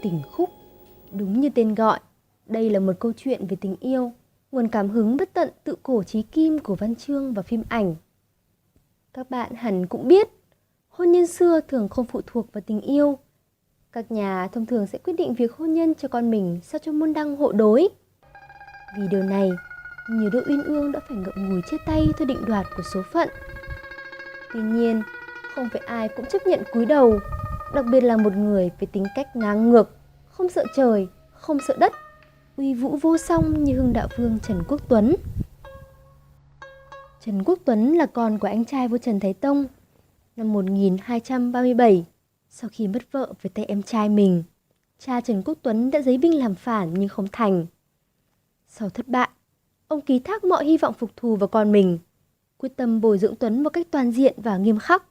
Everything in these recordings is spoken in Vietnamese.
Tình khúc. Đúng như tên gọi, đây là một câu chuyện về tình yêu, nguồn cảm hứng bất tận tự cổ chí kim của văn chương và phim ảnh. Các bạn hẳn cũng biết, hôn nhân xưa thường không phụ thuộc vào tình yêu. Các nhà thông thường sẽ quyết định việc hôn nhân cho con mình sao cho môn đăng hộ đối. Vì điều này, nhiều đôi uyên ương đã phải ngậm ngùi chia tay theo định đoạt của số phận. Tuy nhiên, không phải ai cũng chấp nhận cúi đầu, đặc biệt là một người với tính cách ngang ngược, không sợ trời, không sợ đất, uy vũ vô song như Hưng Đạo Vương Trần Quốc Tuấn. Trần Quốc Tuấn là con của anh trai vua Trần Thái Tông. Năm 1237, sau khi mất vợ với tay em trai mình, cha Trần Quốc Tuấn đã giấy binh làm phản nhưng không thành. Sau thất bại, ông ký thác mọi hy vọng phục thù vào con mình, quyết tâm bồi dưỡng Tuấn một cách toàn diện và nghiêm khắc.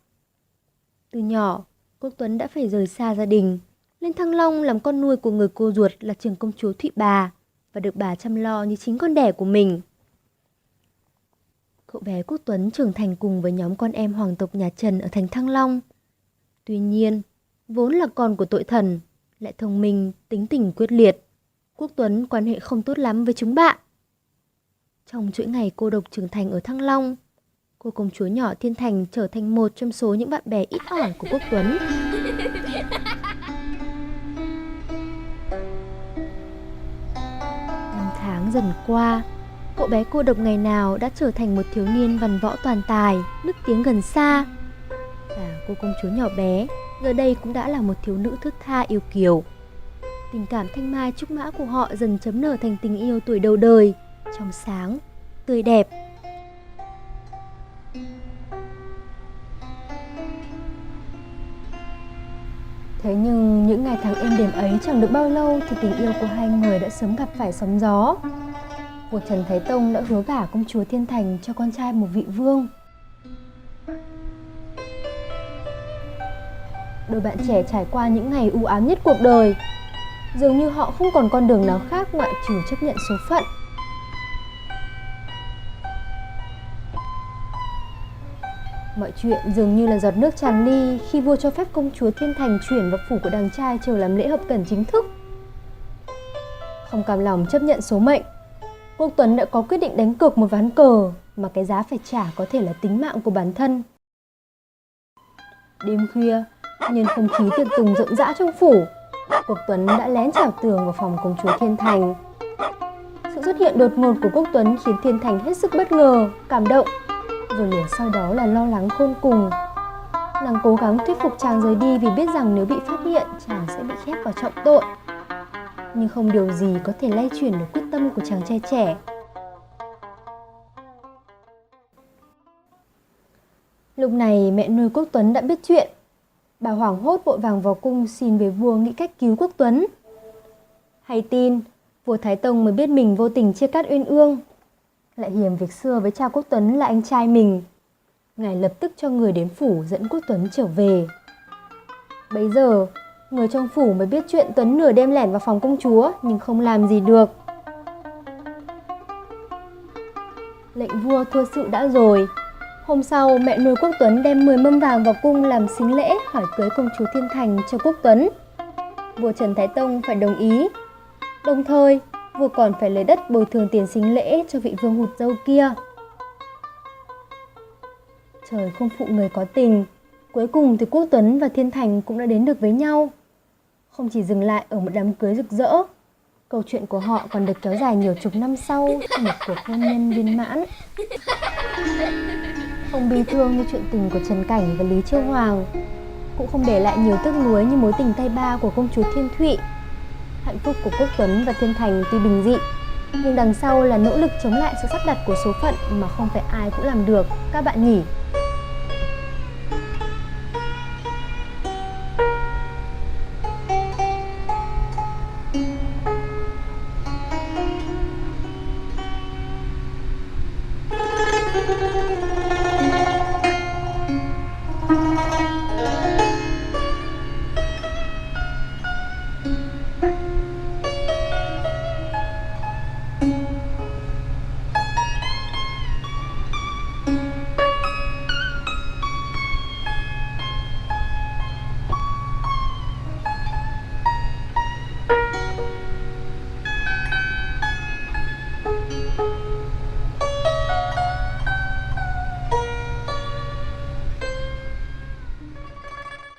Từ nhỏ, Quốc Tuấn đã phải rời xa gia đình, lên Thăng Long làm con nuôi của người cô ruột là trưởng công chúa Thụy Bà và được bà chăm lo như chính con đẻ của mình. Cậu bé Quốc Tuấn trưởng thành cùng với nhóm con em hoàng tộc nhà Trần ở thành Thăng Long. Tuy nhiên, vốn là con của tội thần, lại thông minh, tính tình quyết liệt, Quốc Tuấn quan hệ không tốt lắm với chúng bạn. Trong chuỗi ngày cô độc trưởng thành ở Thăng Long, cô công chúa nhỏ Thiên Thành trở thành một trong số những bạn bè ít ỏi của Quốc Tuấn. Năm tháng dần qua, cậu bé cô độc ngày nào đã trở thành một thiếu niên văn võ toàn tài, nức tiếng gần xa. Và cô công chúa nhỏ bé giờ đây cũng đã là một thiếu nữ thướt tha yêu kiều. Tình cảm thanh mai trúc mã của họ dần chấm nở thành tình yêu tuổi đầu đời, trong sáng, tươi đẹp. Thế nhưng những ngày tháng êm đềm ấy chẳng được bao lâu thì tình yêu của hai người đã sớm gặp phải sóng gió. Vua Trần Thái Tông đã hứa gả công chúa Thiên Thành cho con trai một vị vương. Đôi bạn trẻ trải qua những ngày u ám nhất cuộc đời. Dường như họ không còn con đường nào khác ngoại trừ chấp nhận số phận. Mọi chuyện dường như là giọt nước tràn ly khi vua cho phép công chúa Thiên Thành chuyển vào phủ của đàng trai chờ làm lễ hợp cẩn chính thức. Không cam lòng chấp nhận số mệnh, Quốc Tuấn đã có quyết định đánh cược một ván cờ mà cái giá phải trả có thể là tính mạng của bản thân. Đêm khuya, nhân không khí tiệc tùng rộn rã trong phủ, Quốc Tuấn đã lén trèo tường vào phòng công chúa Thiên Thành. Sự xuất hiện đột ngột của Quốc Tuấn khiến Thiên Thành hết sức bất ngờ, cảm động, rồi liền sau đó là lo lắng khôn cùng. Nàng cố gắng thuyết phục chàng rời đi vì biết rằng nếu bị phát hiện, chàng sẽ bị khép vào trọng tội. Nhưng không điều gì có thể lay chuyển được quyết tâm của chàng trai trẻ. Lúc này mẹ nuôi Quốc Tuấn đã biết chuyện. Bà hoảng hốt vội vàng vào cung xin về vua nghĩ cách cứu Quốc Tuấn. Hay tin, vua Thái Tông mới biết mình vô tình chia cắt uyên ương, lại hiềm việc xưa với cha Quốc Tuấn là anh trai mình. Ngài lập tức cho người đến phủ dẫn Quốc Tuấn trở về. Bấy giờ, người trong phủ mới biết chuyện Tuấn nửa đêm lẻn vào phòng công chúa nhưng không làm gì được. Lệnh vua thua sự đã rồi. Hôm sau, mẹ nuôi Quốc Tuấn đem 10 mâm vàng vào cung làm sính lễ hỏi cưới công chúa Thiên Thành cho Quốc Tuấn. Vua Trần Thái Tông phải đồng ý. Đồng thời, vua còn phải lấy đất bồi thường tiền sính lễ cho vị vương hụt dâu kia. Trời không phụ người có tình, cuối cùng thì Quốc Tuấn và Thiên Thành cũng đã đến được với nhau. Không chỉ dừng lại ở một đám cưới rực rỡ, câu chuyện của họ còn được kéo dài nhiều chục năm sau trong một cuộc hôn nhân viên mãn. Không bi thương như chuyện tình của Trần Cảnh và Lý Chiêu Hoàng, cũng không để lại nhiều tiếc nuối như mối tình tay ba của công chúa Thiên Thụy. Hạnh phúc của Quốc Tuấn và Thiên Thành tuy bình dị, nhưng đằng sau là nỗ lực chống lại sự sắp đặt của số phận mà không phải ai cũng làm được, các bạn nhỉ?